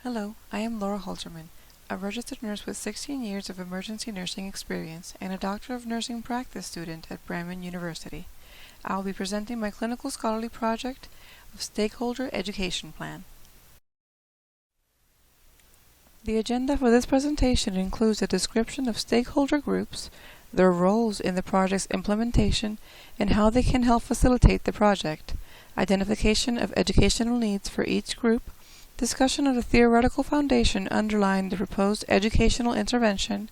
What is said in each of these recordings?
Hello, I am Laura Halterman, a registered nurse with 16 years of emergency nursing experience and a Doctor of Nursing practice student at Bremen University. I will be presenting my clinical scholarly project of Stakeholder Education Plan. The agenda for this presentation includes a description of stakeholder groups, their roles in the project's implementation, and how they can help facilitate the project, identification of educational needs for each group, discussion of the theoretical foundation underlying the proposed educational intervention,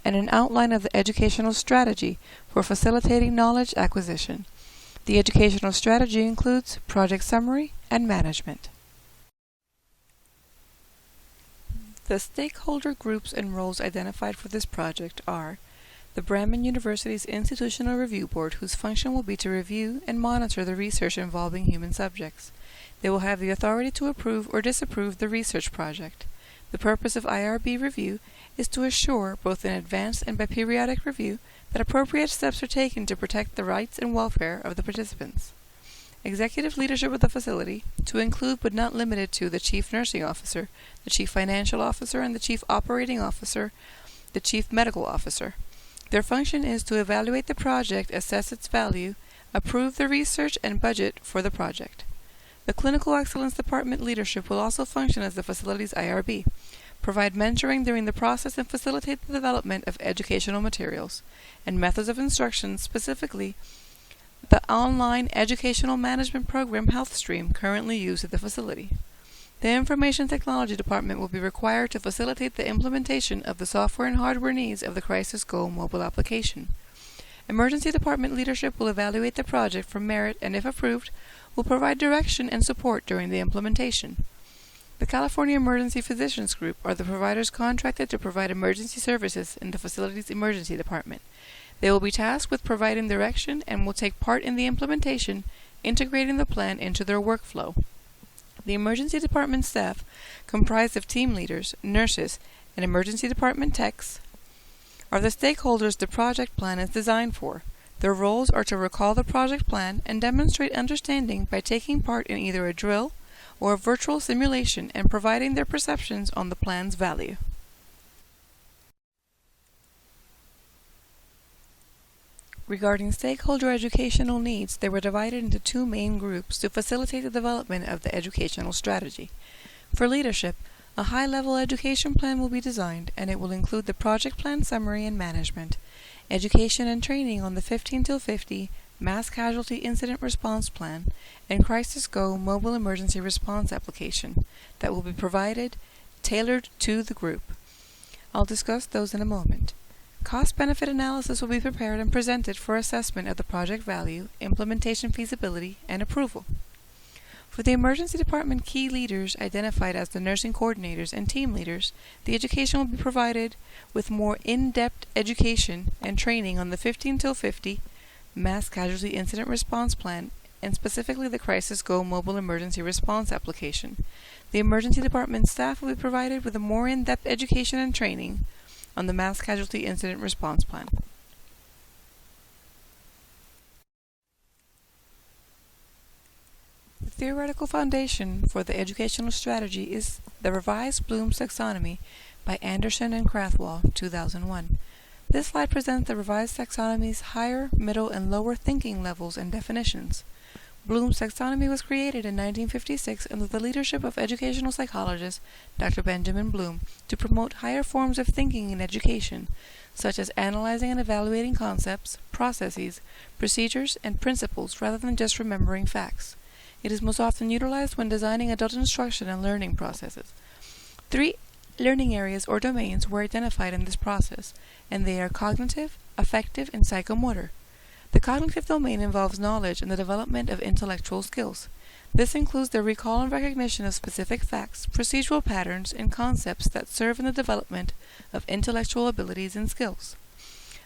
and an outline of the educational strategy for facilitating knowledge acquisition. The educational strategy includes project summary and management. The stakeholder groups and roles identified for this project are the Bremen University's Institutional Review Board, whose function will be to review and monitor the research involving human subjects. They will have the authority to approve or disapprove the research project. The purpose of IRB review is to assure, both in advance and by periodic review, that appropriate steps are taken to protect the rights and welfare of the participants. Executive leadership of the facility, to include but not limited to the Chief Nursing Officer, the Chief Financial Officer, and the Chief Operating Officer, the Chief Medical Officer. Their function is to evaluate the project, assess its value, approve the research and budget for the project. The Clinical Excellence Department leadership will also function as the facility's IRB, provide mentoring during the process and facilitate the development of educational materials and methods of instruction, specifically the online educational management program HealthStream currently used at the facility. The Information Technology Department will be required to facilitate the implementation of the software and hardware needs of the Crisis Go mobile application. Emergency Department leadership will evaluate the project for merit and, if approved, will provide direction and support during the implementation. The California Emergency Physicians Group are the providers contracted to provide emergency services in the facility's emergency department. They will be tasked with providing direction and will take part in the implementation, integrating the plan into their workflow. The emergency department staff, comprised of team leaders, nurses, and emergency department techs, are the stakeholders the project plan is designed for. Their roles are to recall the project plan and demonstrate understanding by taking part in either a drill or a virtual simulation and providing their perceptions on the plan's value. Regarding stakeholder educational needs, they were divided into two main groups to facilitate the development of the educational strategy. For leadership, a high-level education plan will be designed, and it will include the project plan summary and management, education and training on the 15-50 Mass Casualty Incident Response Plan, and Crisis Go mobile emergency response application that will be provided, tailored to the group. I'll discuss those in a moment. Cost-benefit analysis will be prepared and presented for assessment of the project value, implementation feasibility, and approval. For the emergency department key leaders identified as the nursing coordinators and team leaders, the education will be provided with more in-depth education and training on the 15-50 Mass Casualty Incident Response Plan and specifically the Crisis Go mobile emergency response application. The emergency department staff will be provided with a more in-depth education and training on the Mass Casualty Incident Response Plan. The theoretical foundation for the educational strategy is the revised Bloom's taxonomy by Anderson and Krathwohl, 2001. This slide presents the revised taxonomy's higher, middle, and lower thinking levels and definitions. Bloom's taxonomy was created in 1956 under the leadership of educational psychologist Dr. Benjamin Bloom to promote higher forms of thinking in education, such as analyzing and evaluating concepts, processes, procedures, and principles rather than just remembering facts. It is most often utilized when designing adult instruction and learning processes. 3 learning areas or domains were identified in this process, and they are cognitive, affective, and psychomotor. The cognitive domain involves knowledge and the development of intellectual skills. This includes the recall and recognition of specific facts, procedural patterns, and concepts that serve in the development of intellectual abilities and skills.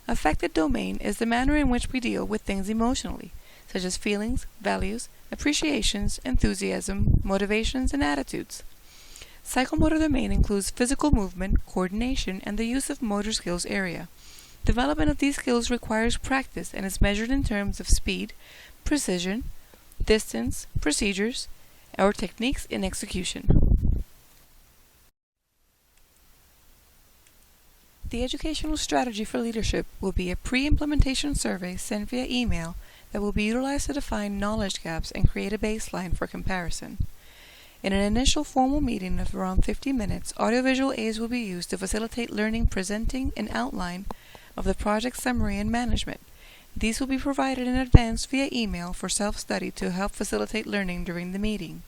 Affective domain is the manner in which we deal with things emotionally, such as feelings, values, appreciations, enthusiasm, motivations, and attitudes. Psychomotor domain includes physical movement, coordination, and the use of motor skills area. Development of these skills requires practice and is measured in terms of speed, precision, distance, procedures, or techniques in execution. The educational strategy for leadership will be a pre-implementation survey sent via email that will be utilized to define knowledge gaps and create a baseline for comparison. In an initial formal meeting of around 50 minutes, audiovisual aids will be used to facilitate learning, presenting an outline of the project summary and management. These will be provided in advance via email for self-study to help facilitate learning during the meeting.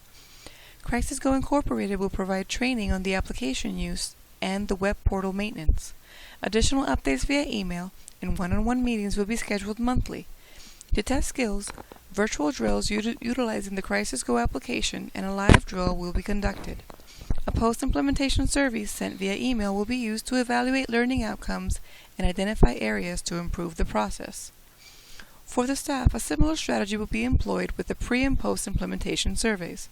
Crisis Go Incorporated will provide training on the application use and the web portal maintenance. Additional updates via email and one-on-one meetings will be scheduled monthly. To test skills, virtual drills utilizing the Crisis Go application and a live drill will be conducted. A post-implementation survey sent via email will be used to evaluate learning outcomes and identify areas to improve the process. For the staff, a similar strategy will be employed with the pre- and post-implementation surveys.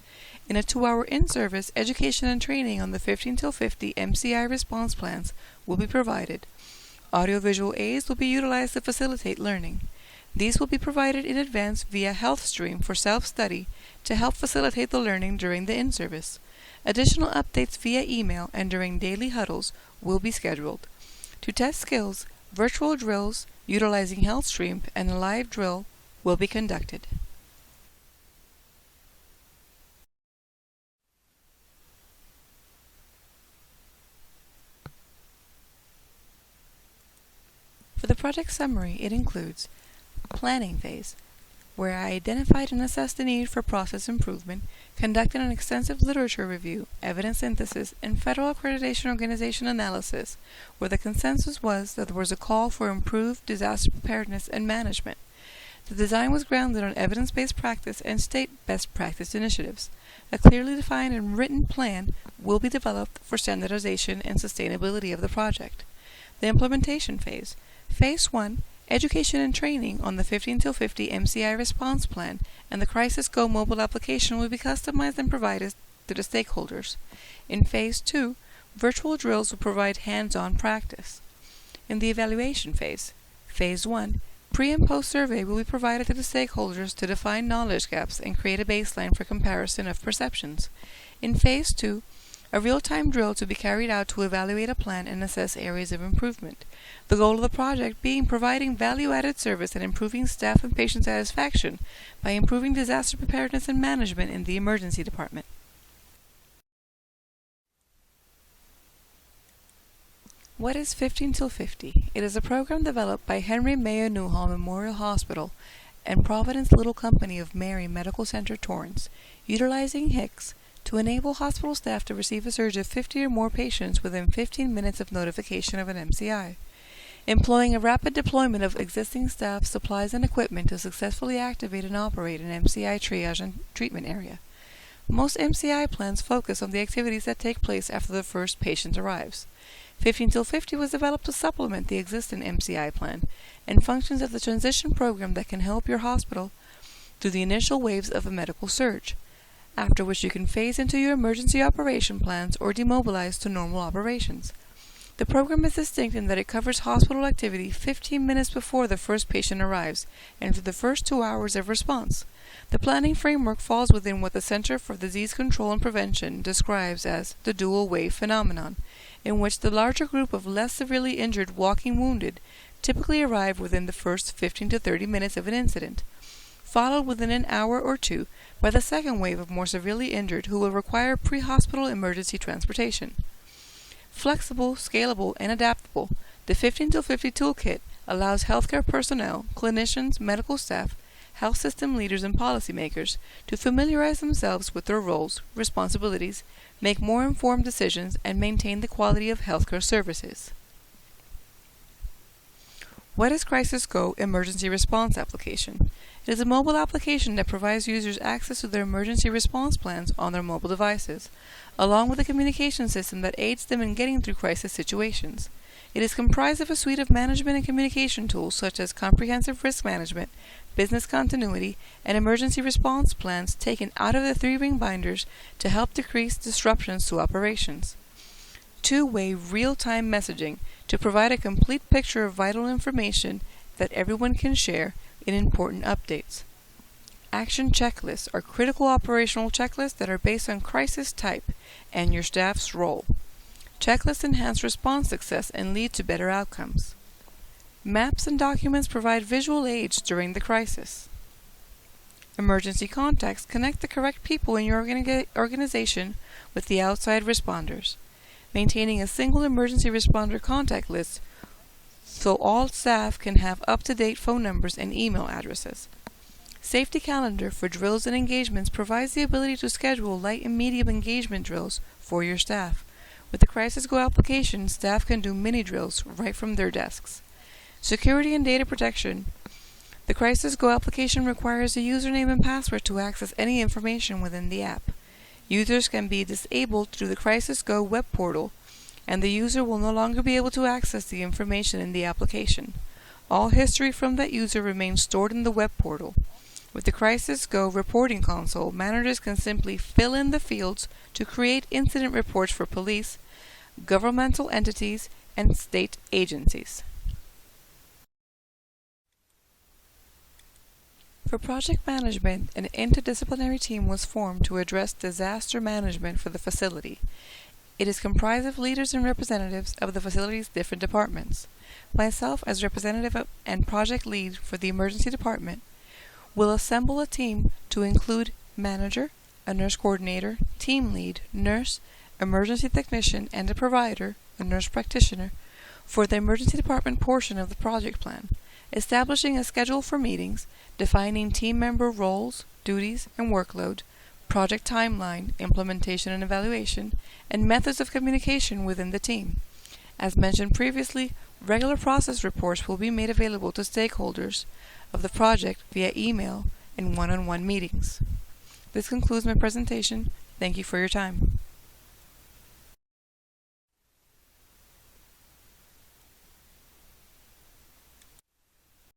In a 2-hour in-service, education and training on the 15-50 MCI response plans will be provided. Audiovisual aids will be utilized to facilitate learning. These will be provided in advance via HealthStream for self-study to help facilitate the learning during the in-service. Additional updates via email and during daily huddles will be scheduled. To test skills, virtual drills utilizing HealthStream and a live drill will be conducted. For the project summary, it includes planning phase, where I identified and assessed the need for process improvement, conducted an extensive literature review, evidence synthesis, and federal accreditation organization analysis, where the consensus was that there was a call for improved disaster preparedness and management. The design was grounded on evidence-based practice and state best practice initiatives. A clearly defined and written plan will be developed for standardization and sustainability of the project. The implementation phase. Phase 1, education and training on the 15-50 MCI response plan and the Crisis Go mobile application will be customized and provided to the stakeholders. In Phase 2, virtual drills will provide hands-on practice. In the evaluation phase, Phase 1, pre- and post-survey will be provided to the stakeholders to define knowledge gaps and create a baseline for comparison of perceptions. In Phase 2, a real-time drill to be carried out to evaluate a plan and assess areas of improvement. The goal of the project being providing value-added service and improving staff and patient satisfaction by improving disaster preparedness and management in the emergency department. What is 15-50? It is a program developed by Henry Mayo Newhall Memorial Hospital and Providence Little Company of Mary Medical Center Torrance, utilizing HICS to enable hospital staff to receive a surge of 50 or more patients within 15 minutes of notification of an MCI. Employing a rapid deployment of existing staff, supplies, and equipment to successfully activate and operate an MCI triage and treatment area. Most MCI plans focus on the activities that take place after the first patient arrives. 15-50 was developed to supplement the existing MCI plan and functions as the transition program that can help your hospital through the initial waves of a medical surge, after which you can phase into your emergency operation plans or demobilize to normal operations. The program is distinct in that it covers hospital activity 15 minutes before the first patient arrives and through the first 2 hours of response. The planning framework falls within what the Center for Disease Control and Prevention describes as the dual wave phenomenon, in which the larger group of less severely injured walking wounded typically arrive within the first 15 to 30 minutes of an incident, followed within an hour or two by the second wave of more severely injured who will require pre-hospital emergency transportation. Flexible, scalable, and adaptable, the 15-50 toolkit allows healthcare personnel, clinicians, medical staff, health system leaders, and policymakers to familiarize themselves with their roles, responsibilities, make more informed decisions, and maintain the quality of healthcare services. What is Crisis Go Emergency Response Application? It is a mobile application that provides users access to their emergency response plans on their mobile devices, along with a communication system that aids them in getting through crisis situations. It is comprised of a suite of management and communication tools such as comprehensive risk management, business continuity, and emergency response plans taken out of the 3-ring binders to help decrease disruptions to operations. Two-way real-time messaging to provide a complete picture of vital information that everyone can share in important updates. Action checklists are critical operational checklists that are based on crisis type and your staff's role. Checklists enhance response success and lead to better outcomes. Maps and documents provide visual aids during the crisis. Emergency contacts connect the correct people in your organization with the outside responders, maintaining a single emergency responder contact list so all staff can have up-to-date phone numbers and email addresses. Safety Calendar for drills and engagements provides the ability to schedule light and medium engagement drills for your staff. With the Crisis Go application, staff can do mini drills right from their desks. Security and data protection. The Crisis Go application requires a username and password to access any information within the app. Users can be disabled through the Crisis Go web portal, and the user will no longer be able to access the information in the application. All history from that user remains stored in the web portal. With the Crisis Go reporting console, managers can simply fill in the fields to create incident reports for police, governmental entities, and state agencies. For project management, an interdisciplinary team was formed to address disaster management for the facility. It is comprised of leaders and representatives of the facility's different departments. Myself, as representative and project lead for the emergency department, will assemble a team to include manager, a nurse coordinator, team lead, nurse, emergency technician, and a provider, a nurse practitioner, for the emergency department portion of the project plan, establishing a schedule for meetings, defining team member roles, duties, and workload, project timeline, implementation and evaluation, and methods of communication within the team. As mentioned previously, regular process reports will be made available to stakeholders of the project via email and one-on-one meetings. This concludes my presentation. Thank you for your time.